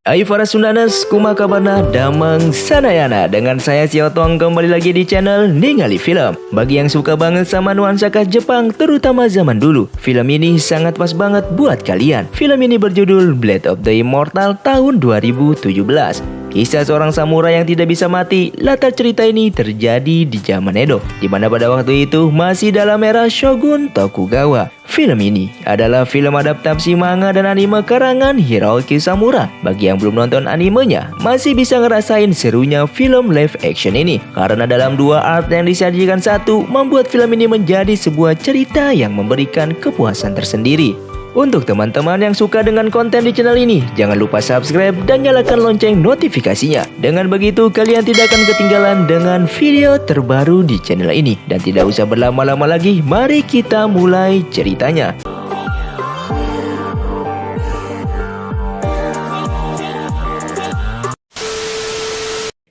Hai para Sundaners, kumaha kabarna damang sanayana. Dengan saya si Otong kembali lagi di channel Ningali Film. Bagi yang suka banget sama nuansa khas Jepang, terutama zaman dulu, film ini sangat pas banget buat kalian. Film ini berjudul Blade of the Immortal tahun 2017. Kisah seorang samurai yang tidak bisa mati. Latar cerita ini terjadi di zaman Edo, di mana pada waktu itu masih dalam era Shogun Tokugawa. Film ini adalah film adaptasi manga dan anime karangan Hiroki Samura. Bagi yang belum nonton animenya, masih bisa ngerasain serunya film live action ini. Karena dalam dua art yang disajikan satu, membuat film ini menjadi sebuah cerita yang memberikan kepuasan tersendiri. Untuk teman-teman yang suka dengan konten di channel ini, jangan lupa subscribe dan nyalakan lonceng notifikasinya. Dengan begitu, kalian tidak akan ketinggalan dengan video terbaru di channel ini. Dan tidak usah berlama-lama lagi, mari kita mulai ceritanya.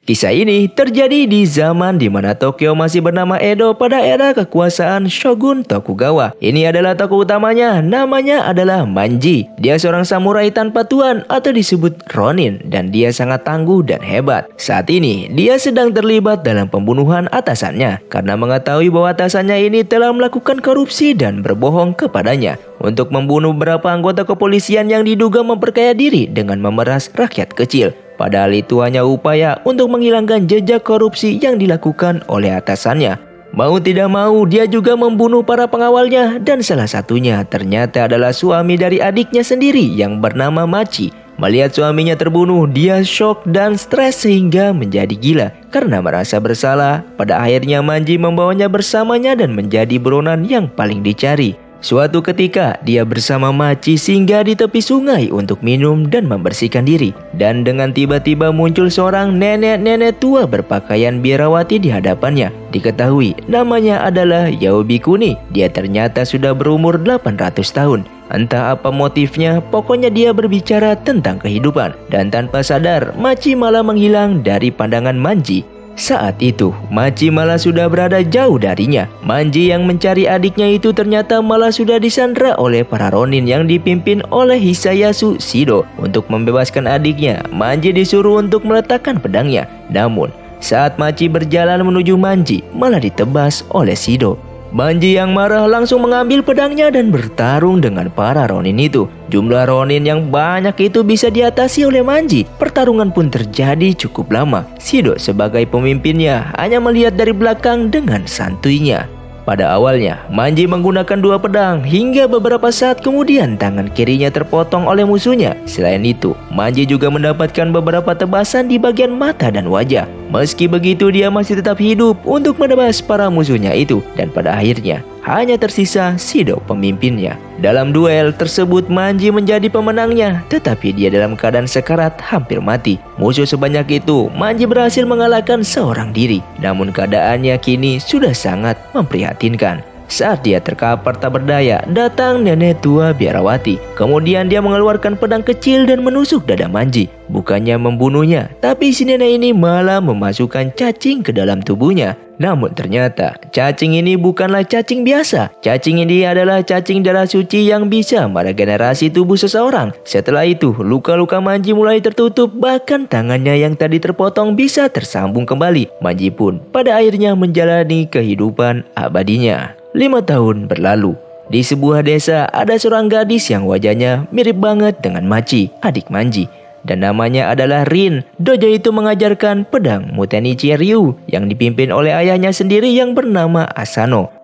Kisah ini terjadi di zaman di mana Tokyo masih bernama Edo pada era kekuasaan Shogun Tokugawa. Ini adalah tokoh utamanya, namanya adalah Manji. Dia seorang samurai tanpa tuan atau disebut Ronin, dan dia sangat tangguh dan hebat. Saat ini, dia sedang terlibat dalam pembunuhan atasannya karena mengetahui bahwa atasannya ini telah melakukan korupsi dan berbohong kepadanya untuk membunuh beberapa anggota kepolisian yang diduga memperkaya diri dengan memeras rakyat kecil. Padahal itu hanya upaya untuk menghilangkan jejak korupsi yang dilakukan oleh atasannya. Mau tidak mau, dia juga membunuh para pengawalnya, dan salah satunya ternyata adalah suami dari adiknya sendiri yang bernama Machi. Melihat suaminya terbunuh, dia shock dan stres sehingga menjadi gila. Karena merasa bersalah, pada akhirnya Manji membawanya bersamanya dan menjadi buronan yang paling dicari. Suatu ketika, dia bersama Machi singgah di tepi sungai untuk minum dan membersihkan diri. Dan dengan tiba-tiba muncul seorang nenek-nenek tua berpakaian biarawati di hadapannya. Diketahui namanya adalah Yaobi Kuni. Dia ternyata sudah berumur 800 tahun. Entah apa motifnya, pokoknya dia berbicara tentang kehidupan. Dan tanpa sadar, Machi malah menghilang dari pandangan Manji. Saat itu, Machi malah sudah berada jauh darinya. Manji yang mencari adiknya itu ternyata malah sudah disandra oleh para Ronin yang dipimpin oleh Hisayasu Shido. Untuk membebaskan adiknya, Manji disuruh untuk meletakkan pedangnya. Namun, saat Machi berjalan menuju Manji, malah ditebas oleh Shido. Manji yang marah langsung mengambil pedangnya dan bertarung dengan para Ronin itu. Jumlah Ronin yang banyak itu bisa diatasi oleh Manji. Pertarungan pun terjadi cukup lama. Shido sebagai pemimpinnya hanya melihat dari belakang dengan santuinya. Pada awalnya, Manji menggunakan dua pedang hingga beberapa saat kemudian tangan kirinya terpotong oleh musuhnya. Selain itu, Manji juga mendapatkan beberapa tebasan di bagian mata dan wajah. Meski begitu, dia masih tetap hidup untuk menebas para musuhnya itu. Dan pada akhirnya, hanya tersisa Shido pemimpinnya. Dalam duel tersebut, Manji menjadi pemenangnya, tetapi dia dalam keadaan sekarat hampir mati. Musuh sebanyak itu, Manji berhasil mengalahkan seorang diri. Namun keadaannya kini sudah sangat memprihatinkan. Saat dia terkapar tak berdaya, datang nenek tua biarawati. Kemudian dia mengeluarkan pedang kecil dan menusuk dada Manji. Bukannya membunuhnya, tapi si nenek ini malah memasukkan cacing ke dalam tubuhnya. Namun ternyata cacing ini bukanlah cacing biasa. Cacing ini adalah cacing darah suci yang bisa meregenerasi tubuh seseorang. Setelah itu, luka-luka Manji mulai tertutup, bahkan tangannya yang tadi terpotong bisa tersambung kembali. Manji pun pada akhirnya menjalani kehidupan abadinya. 5 tahun berlalu. Di sebuah desa ada seorang gadis yang wajahnya mirip banget dengan Machi, adik Manji. Dan namanya adalah Rin. Dojo itu mengajarkan pedang Mutenichi Ryu yang dipimpin oleh ayahnya sendiri yang bernama Asano.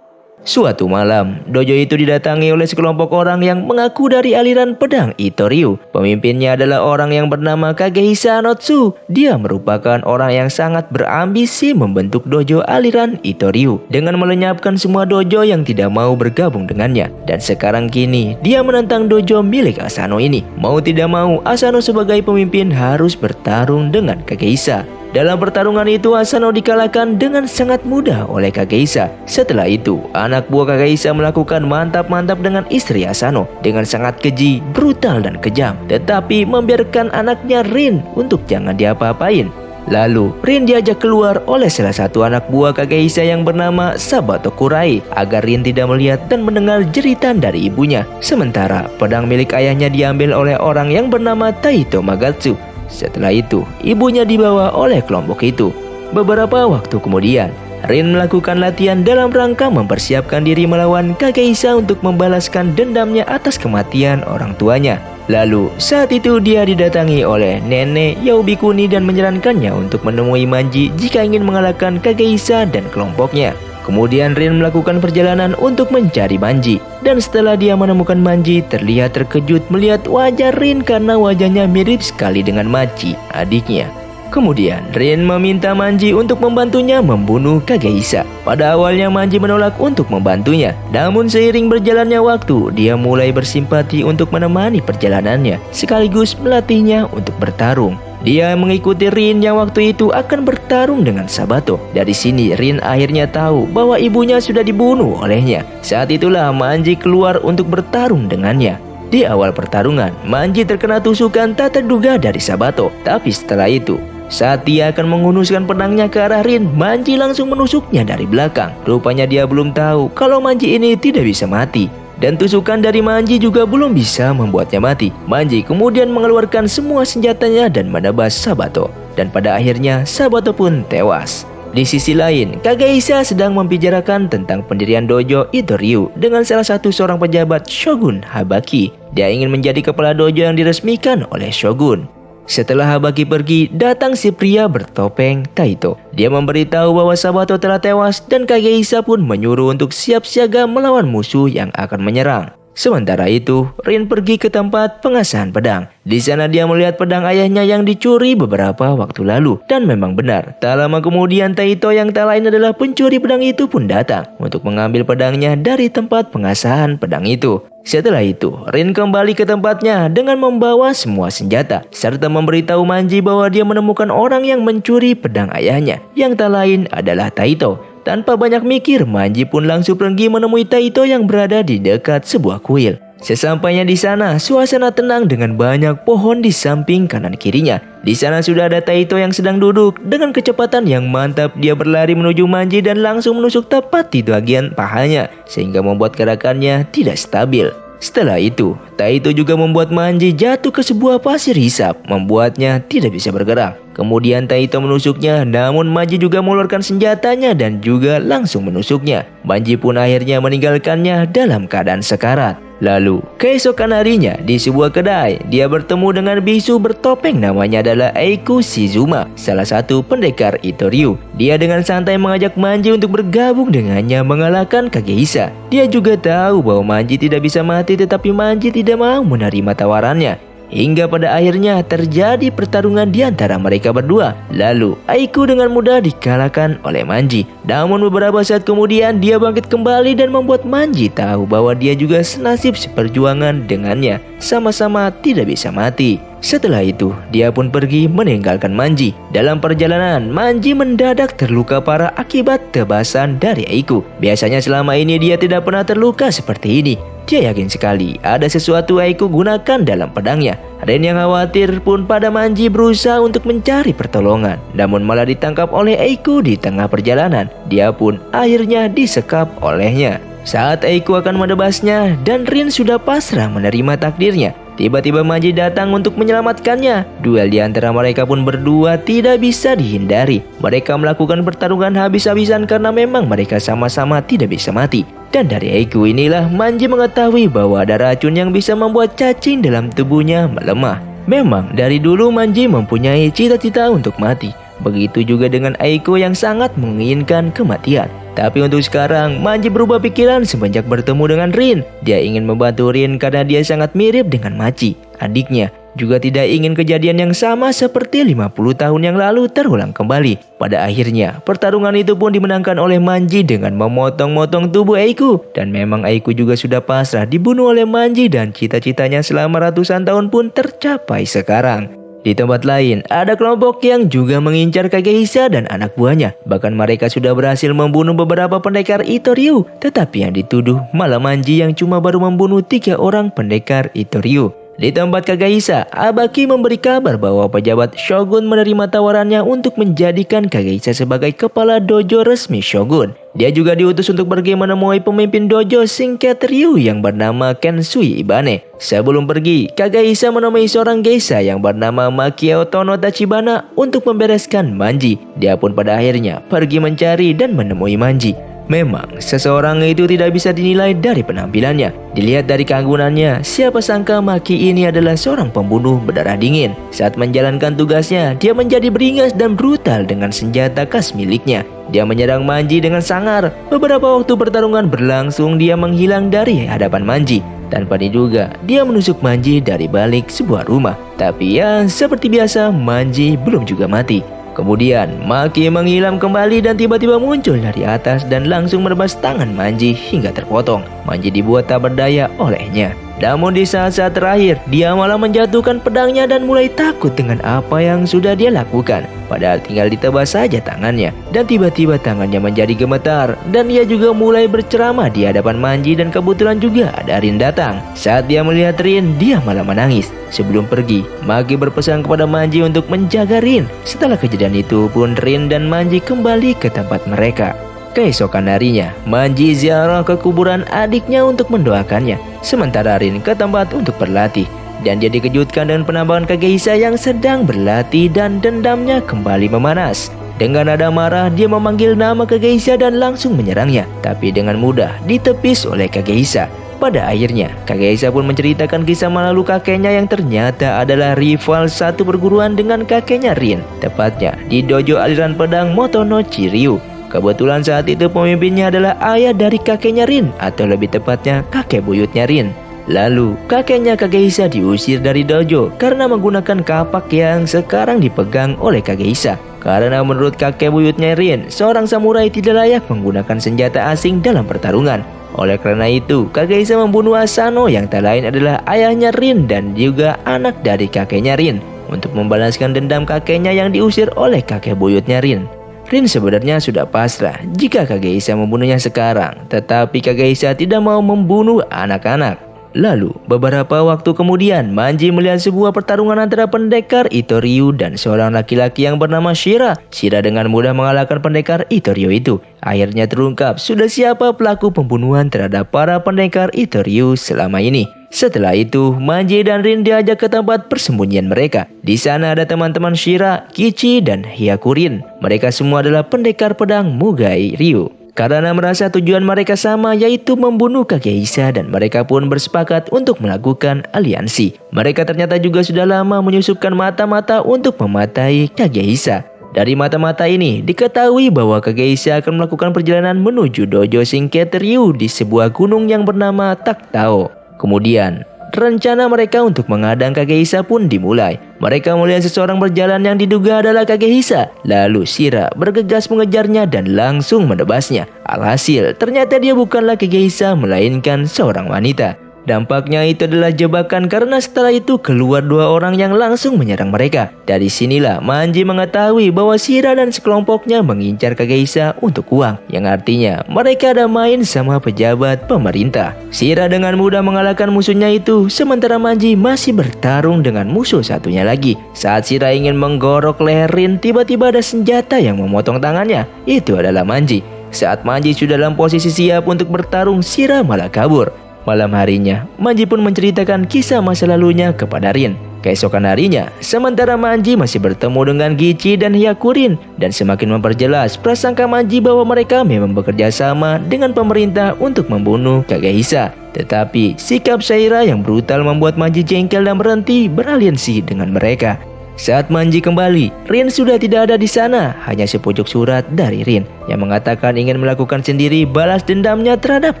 Suatu malam, dojo itu didatangi oleh sekelompok orang yang mengaku dari aliran pedang Ito Ryu. Pemimpinnya adalah orang yang bernama Kagehisa Notsu. Dia merupakan orang yang sangat berambisi membentuk dojo aliran Ito Ryu dengan melenyapkan semua dojo yang tidak mau bergabung dengannya. Dan sekarang kini, dia menentang dojo milik Asano ini. Mau tidak mau, Asano sebagai pemimpin harus bertarung dengan Kagehisa. Dalam pertarungan itu, Asano dikalahkan dengan sangat mudah oleh Kagehisa. Setelah itu, anak buah Kagehisa melakukan mantap-mantap dengan istri Asano dengan sangat keji, brutal dan kejam, tetapi membiarkan anaknya Rin untuk jangan diapa-apain. Lalu, Rin diajak keluar oleh salah satu anak buah Kagehisa yang bernama Sabato Kurai agar Rin tidak melihat dan mendengar jeritan dari ibunya. Sementara, pedang milik ayahnya diambil oleh orang yang bernama Taito Magatsu. Setelah itu, ibunya dibawa oleh kelompok itu. Beberapa waktu kemudian, Rin melakukan latihan dalam rangka mempersiapkan diri melawan Kagehisa untuk membalaskan dendamnya atas kematian orang tuanya. Lalu, saat itu dia didatangi oleh nenek Yaobikuni dan menyarankannya untuk menemui Manji jika ingin mengalahkan Kagehisa dan kelompoknya. Kemudian Rin melakukan perjalanan untuk mencari Manji. Dan setelah dia menemukan Manji, terlihat terkejut melihat wajah Rin karena wajahnya mirip sekali dengan Machi, adiknya. Kemudian Rin meminta Manji untuk membantunya membunuh Kagehisa. Pada awalnya Manji menolak untuk membantunya. Namun seiring berjalannya waktu, dia mulai bersimpati untuk menemani perjalanannya, sekaligus melatihnya untuk bertarung. Dia mengikuti Rin yang waktu itu akan bertarung dengan Sabato. Dari sini Rin akhirnya tahu bahwa ibunya sudah dibunuh olehnya. Saat itulah Manji keluar untuk bertarung dengannya. Di awal pertarungan, Manji terkena tusukan tak terduga dari Sabato. Tapi setelah itu, saat dia akan menghunuskan pedangnya ke arah Rin, Manji langsung menusuknya dari belakang. Rupanya dia belum tahu kalau Manji ini tidak bisa mati. Dan tusukan dari Manji juga belum bisa membuatnya mati. Manji kemudian mengeluarkan semua senjatanya dan menebas Sabato. Dan pada akhirnya Sabato pun tewas. Di sisi lain, Kagehisa sedang membicarakan tentang pendirian dojo Itoryu dengan salah satu seorang pejabat Shogun Habaki. Dia ingin menjadi kepala dojo yang diresmikan oleh Shogun. Setelah Habaki pergi, datang si pria bertopeng Taito. Dia memberitahu bahwa Sabato telah tewas dan Kagehisa pun menyuruh untuk siap siaga melawan musuh yang akan menyerang. Sementara itu, Rin pergi ke tempat pengasahan pedang. Di sana dia melihat pedang ayahnya yang dicuri beberapa waktu lalu. Dan memang benar, tak lama kemudian Taito yang tak lain adalah pencuri pedang itu pun datang untuk mengambil pedangnya dari tempat pengasahan pedang itu. Setelah itu, Rin kembali ke tempatnya dengan membawa semua senjata serta memberitahu Manji bahwa dia menemukan orang yang mencuri pedang ayahnya, yang tak lain adalah Taito. Tanpa banyak mikir, Manji pun langsung pergi menemui Taito yang berada di dekat sebuah kuil. Sesampainya di sana, suasana tenang dengan banyak pohon di samping kanan kirinya. Di sana sudah ada Taito yang sedang duduk. Dengan kecepatan yang mantap, dia berlari menuju Manji dan langsung menusuk tepat di bagian pahanya, sehingga membuat gerakannya tidak stabil. Setelah itu, Taito juga membuat Manji jatuh ke sebuah pasir hisap, membuatnya tidak bisa bergerak. Kemudian Taito menusuknya, namun Manji juga mengeluarkan senjatanya dan juga langsung menusuknya. Manji pun akhirnya meninggalkannya dalam keadaan sekarat. Lalu, keesokan harinya di sebuah kedai, dia bertemu dengan bisu bertopeng namanya adalah Eiku Shizuma, salah satu pendekar Itoryu. Dia dengan santai mengajak Manji untuk bergabung dengannya mengalahkan Kagehisa. Dia juga tahu bahwa Manji tidak bisa mati, tetapi Manji tidak mau menerima tawarannya. Hingga pada akhirnya terjadi pertarungan di antara mereka berdua. Lalu Aiku dengan mudah dikalahkan oleh Manji. Namun beberapa saat kemudian dia bangkit kembali dan membuat Manji tahu bahwa dia juga senasib seperjuangan dengannya. Sama-sama tidak bisa mati. Setelah itu, dia pun pergi meninggalkan Manji. Dalam perjalanan, Manji mendadak terluka parah akibat tebasan dari Aiku. Biasanya selama ini dia tidak pernah terluka seperti ini. Dia yakin sekali ada sesuatu Aiku gunakan dalam pedangnya. Rin yang khawatir pun pada Manji berusaha untuk mencari pertolongan. Namun malah ditangkap oleh Aiku di tengah perjalanan. Dia pun akhirnya disekap olehnya. Saat Aiku akan menebasnya dan Rin sudah pasrah menerima takdirnya, tiba-tiba Manji datang untuk menyelamatkannya. Duel di antara mereka pun berdua tidak bisa dihindari. Mereka melakukan pertarungan habis-habisan karena memang mereka sama-sama tidak bisa mati. Dan dari Aiku inilah Manji mengetahui bahwa ada racun yang bisa membuat cacing dalam tubuhnya melemah. Memang dari dulu Manji mempunyai cita-cita untuk mati. Begitu juga dengan Aiku yang sangat menginginkan kematian. Tapi untuk sekarang, Manji berubah pikiran semenjak bertemu dengan Rin. Dia ingin membantu Rin karena dia sangat mirip dengan Machi, adiknya. Juga tidak ingin kejadian yang sama seperti 50 tahun yang lalu terulang kembali. Pada akhirnya, pertarungan itu pun dimenangkan oleh Manji dengan memotong-motong tubuh Aiku. Dan memang Aiku juga sudah pasrah dibunuh oleh Manji dan cita-citanya selama ratusan tahun pun tercapai sekarang. Di tempat lain, ada kelompok yang juga mengincar Kagehisa dan anak buahnya. Bahkan mereka sudah berhasil membunuh beberapa pendekar Itoryu. Tetapi yang dituduh malah Manji yang cuma baru membunuh 3 orang pendekar Itoryu. Di tempat Kagehisa, Abaki memberi kabar bahwa pejabat Shogun menerima tawarannya untuk menjadikan Kagehisa sebagai kepala dojo resmi Shogun. Dia juga diutus untuk pergi menemui pemimpin dojo Shinketeryu yang bernama Kensui Ibane. Sebelum pergi, Kagehisa menemui seorang geisha yang bernama Makio Tono Tachibana untuk membereskan Manji. Dia pun pada akhirnya pergi mencari dan menemui Manji. Memang, seseorang itu tidak bisa dinilai dari penampilannya. Dilihat dari keanggunannya, siapa sangka Maki ini adalah seorang pembunuh berdarah dingin. Saat menjalankan tugasnya, dia menjadi beringas dan brutal dengan senjata khas miliknya. Dia menyerang Manji dengan sangar. Beberapa waktu pertarungan berlangsung, dia menghilang dari hadapan Manji. Tanpa diduga, dia menusuk Manji dari balik sebuah rumah. Tapi ya, seperti biasa, Manji belum juga mati. Kemudian, Maki menghilang kembali dan tiba-tiba muncul dari atas dan langsung menebas tangan Manji hingga terpotong. Manji dibuat tak berdaya olehnya. Namun di saat-saat terakhir, dia malah menjatuhkan pedangnya dan mulai takut dengan apa yang sudah dia lakukan. Padahal tinggal ditebas saja tangannya. Dan tiba-tiba tangannya menjadi gemetar. Dan dia juga mulai berceramah di hadapan Manji dan kebetulan juga ada Rin datang. Saat dia melihat Rin, dia malah menangis. Sebelum pergi, Maki berpesan kepada Manji untuk menjaga Rin. Setelah kejadian itu pun Rin dan Manji kembali ke tempat mereka. Keesokan harinya, Manji ziarah ke kuburan adiknya untuk mendoakannya. Sementara Rin ke tempat untuk berlatih. Dan dia dikejutkan dengan penambahan Kagehisa yang sedang berlatih dan dendamnya kembali memanas. Dengan nada marah, dia memanggil nama Kagehisa dan langsung menyerangnya. Tapi dengan mudah ditepis oleh Kagehisa. Pada akhirnya, Kagehisa pun menceritakan kisah masa lalu kakeknya yang ternyata adalah rival satu perguruan dengan kakeknya Rin. Tepatnya di dojo aliran pedang Motono Chiryu. Kebetulan saat itu pemimpinnya adalah ayah dari kakeknya Rin, atau lebih tepatnya kakek buyutnya Rin. Lalu, kakeknya Kagehisa diusir dari dojo karena menggunakan kapak yang sekarang dipegang oleh Kagehisa. Karena menurut kakek buyutnya Rin, seorang samurai tidak layak menggunakan senjata asing dalam pertarungan. Oleh karena itu, Kagehisa membunuh Asano yang tak lain adalah ayahnya Rin dan juga anak dari kakeknya Rin untuk membalaskan dendam kakeknya yang diusir oleh kakek buyutnya Rin. Rin sebenarnya sudah pasrah jika Kagehisa membunuhnya sekarang, tetapi Kagehisa tidak mau membunuh anak-anak. Lalu, beberapa waktu kemudian, Manji melihat sebuah pertarungan antara pendekar Itoryu dan seorang laki-laki yang bernama Shira. Shira dengan mudah mengalahkan pendekar Itoryu itu. Akhirnya terungkap sudah siapa pelaku pembunuhan terhadap para pendekar Itoryu selama ini. Setelah itu, Manji dan Rin diajak ke tempat persembunyian mereka. Di sana ada teman-teman Shira, Kichi, dan Hyakurin. Mereka semua adalah pendekar pedang Mugai Ryu. Karena merasa tujuan mereka sama, yaitu membunuh Kagehisa, dan mereka pun bersepakat untuk melakukan aliansi. Mereka ternyata juga sudah lama menyusupkan mata-mata untuk mematahi Kagehisa. Dari mata-mata ini diketahui bahwa Kagehisa akan melakukan perjalanan menuju dojo Shinketeryu di sebuah gunung yang bernama Taktao. Kemudian, rencana mereka untuk mengadang Kagehisa pun dimulai. Mereka melihat seseorang berjalan yang diduga adalah Kagehisa. Lalu Shira bergegas mengejarnya dan langsung menebasnya. Alhasil, ternyata dia bukanlah Kagehisa melainkan seorang wanita. Dampaknya itu adalah jebakan karena setelah itu keluar dua orang yang langsung menyerang mereka. Dari sinilah Manji mengetahui bahwa Shira dan sekelompoknya mengincar Kagehisa untuk uang, yang artinya mereka ada main sama pejabat pemerintah. Shira dengan mudah mengalahkan musuhnya itu, sementara Manji masih bertarung dengan musuh satunya lagi. Saat Shira ingin menggorok leher Rin, tiba-tiba ada senjata yang memotong tangannya. Itu adalah Manji. Saat Manji sudah dalam posisi siap untuk bertarung, Shira malah kabur. Malam harinya, Manji pun menceritakan kisah masa lalunya kepada Rin. Keesokan harinya, sementara Manji masih bertemu dengan Kichi dan Hyakurin dan semakin memperjelas prasangka Manji bahwa mereka memang bekerja sama dengan pemerintah untuk membunuh Kagehisa. Tetapi, sikap Shira yang brutal membuat Manji jengkel dan berhenti beraliansi dengan mereka. Saat Manji kembali, Rin sudah tidak ada di sana, hanya sepucuk surat dari Rin yang mengatakan ingin melakukan sendiri balas dendamnya terhadap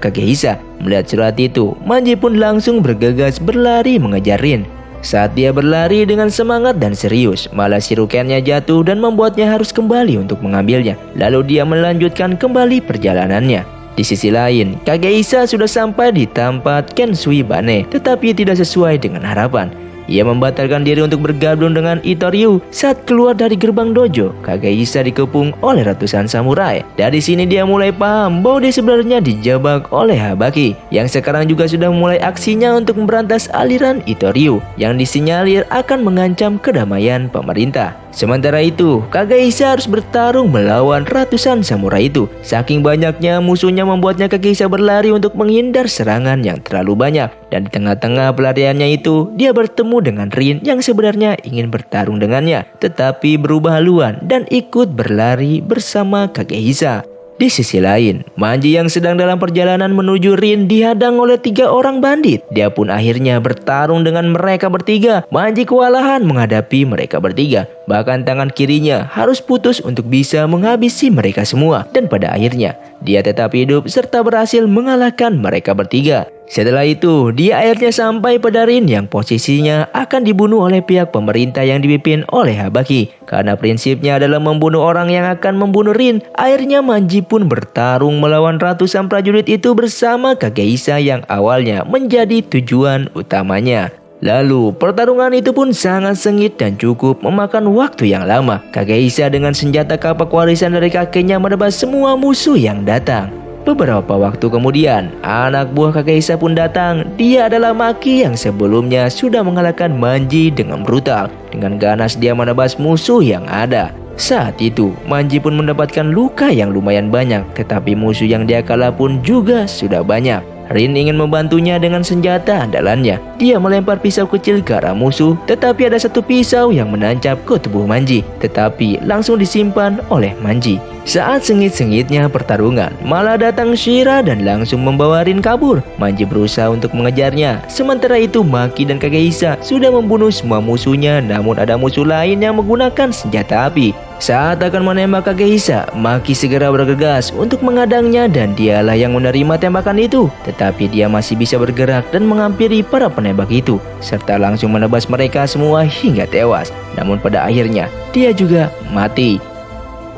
Kagehisa. Melihat surat itu, Manji pun langsung bergegas berlari mengejar Rin. Saat dia berlari dengan semangat dan serius, malah shurikennya jatuh dan membuatnya harus kembali untuk mengambilnya. Lalu dia melanjutkan kembali perjalanannya. Di sisi lain, Kagehisa sudah sampai di tempat Kensui Ibane, tetapi tidak sesuai dengan harapan. Ia membatalkan diri untuk bergabung dengan Itoryu. Saat keluar dari gerbang dojo, Kagehisa dikepung oleh ratusan samurai. Dari sini dia mulai paham bahwa dia sebenarnya dijebak oleh Habaki, yang sekarang juga sudah mulai aksinya untuk memberantas aliran Itoryu yang disinyalir akan mengancam kedamaian pemerintah. Sementara itu, Kagehisa harus bertarung melawan ratusan samurai itu. Saking banyaknya musuhnya membuatnya Kagehisa berlari untuk menghindar serangan yang terlalu banyak. Dan di tengah-tengah pelariannya itu, dia bertemu dengan Rin yang sebenarnya ingin bertarung dengannya, tetapi berubah haluan dan ikut berlari bersama Kagehisa. Di sisi lain, Manji yang sedang dalam perjalanan menuju Rin dihadang oleh 3 orang bandit. Dia pun akhirnya bertarung dengan mereka bertiga. Manji kewalahan menghadapi mereka bertiga. Bahkan tangan kirinya harus putus untuk bisa menghabisi mereka semua. Dan pada akhirnya, dia tetap hidup serta berhasil mengalahkan mereka bertiga. Setelah itu, dia akhirnya sampai pada Rin yang posisinya akan dibunuh oleh pihak pemerintah yang dipimpin oleh Habaki. Karena prinsipnya adalah membunuh orang yang akan membunuh Rin, akhirnya Manji pun bertarung melawan ratusan prajurit itu bersama Kagehisa yang awalnya menjadi tujuan utamanya. Lalu, pertarungan itu pun sangat sengit dan cukup memakan waktu yang lama. Kagehisa dengan senjata kapak warisan dari kakeknya menebas semua musuh yang datang. Beberapa waktu kemudian, anak buah Kagehisa pun datang. Dia adalah Maki yang sebelumnya sudah mengalahkan Manji dengan brutal. Dengan ganas dia menebas musuh yang ada. Saat itu, Manji pun mendapatkan luka yang lumayan banyak, tetapi musuh yang dia kalah pun juga sudah banyak. Rin ingin membantunya dengan senjata andalannya. Dia melempar pisau kecil ke arah musuh, tetapi ada satu pisau yang menancap ke tubuh Manji, tetapi langsung disimpan oleh Manji. Saat sengit-sengitnya pertarungan, malah datang Shira dan langsung membawa Rin kabur. Manji berusaha untuk mengejarnya. Sementara itu, Maki dan Kagehisa sudah membunuh semua musuhnya, namun ada musuh lain yang menggunakan senjata api. Saat akan menembak Kagehisa, Maki segera bergegas untuk menghadangnya dan dialah yang menerima tembakan itu. Tetapi dia masih bisa bergerak dan menghampiri para penembak itu, serta langsung menebas mereka semua hingga tewas. Namun pada akhirnya, dia juga mati.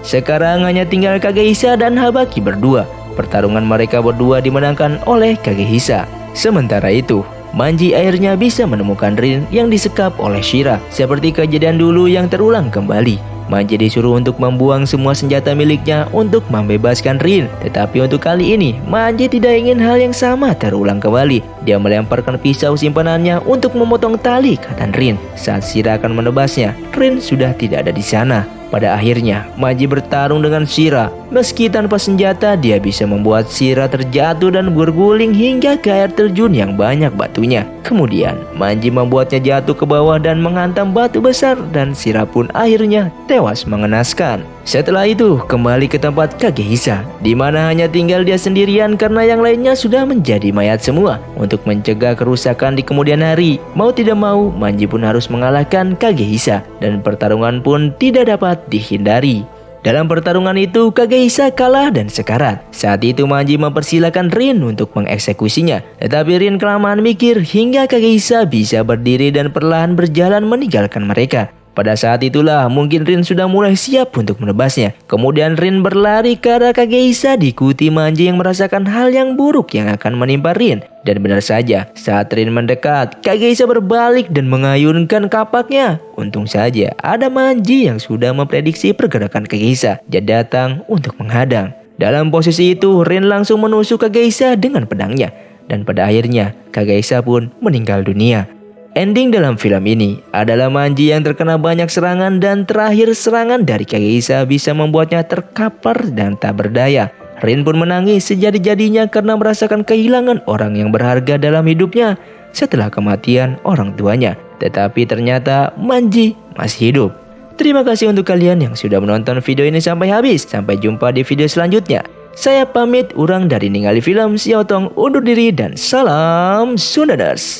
Sekarang hanya tinggal Kagehisa dan Habaki berdua. Pertarungan mereka berdua dimenangkan oleh Kagehisa. Sementara itu, Manji akhirnya bisa menemukan Rin yang disekap oleh Shira. Seperti kejadian dulu yang terulang kembali. Manji disuruh untuk membuang semua senjata miliknya untuk membebaskan Rin. Tetapi untuk kali ini, Manji tidak ingin hal yang sama terulang kembali. Dia melemparkan pisau simpanannya untuk memotong tali ikatan Rin. Saat Shira akan menebasnya, Rin sudah tidak ada di sana. Pada akhirnya, Manji bertarung dengan Shira. Meski tanpa senjata, dia bisa membuat Shira terjatuh dan berguling hingga ke air terjun yang banyak batunya. Kemudian, Manji membuatnya jatuh ke bawah dan menghantam batu besar dan Shira pun akhirnya tewas mengenaskan. Setelah itu, kembali ke tempat Kagehisa, di mana hanya tinggal dia sendirian karena yang lainnya sudah menjadi mayat semua. Untuk mencegah kerusakan di kemudian hari, mau tidak mau, Manji pun harus mengalahkan Kagehisa dan pertarungan pun tidak dapat dihindari. Dalam pertarungan itu, Kagehisa kalah dan sekarat. Saat itu Manji mempersilahkan Rin untuk mengeksekusinya. Tetapi Rin kelamaan mikir hingga Kagehisa bisa berdiri dan perlahan berjalan meninggalkan mereka. Pada saat itulah mungkin Rin sudah mulai siap untuk menebasnya. Kemudian Rin berlari ke arah Kagehisa diikuti Manji yang merasakan hal yang buruk yang akan menimpa Rin. Dan benar saja, saat Rin mendekat, Kagehisa berbalik dan mengayunkan kapaknya. Untung saja ada Manji yang sudah memprediksi pergerakan Kagehisa dan datang untuk menghadang. Dalam posisi itu, Rin langsung menusuk Kagehisa dengan pedangnya. Dan pada akhirnya, Kagehisa pun meninggal dunia. Ending dalam film ini adalah Manji yang terkena banyak serangan dan terakhir serangan dari Kagehisa bisa membuatnya terkapar dan tak berdaya. Rin pun menangis sejadi-jadinya karena merasakan kehilangan orang yang berharga dalam hidupnya setelah kematian orang tuanya. Tetapi ternyata Manji masih hidup. Terima kasih untuk kalian yang sudah menonton video ini sampai habis. Sampai jumpa di video selanjutnya. Saya pamit, urang dari Ningali Film Xiaotong undur diri dan salam Sundaders.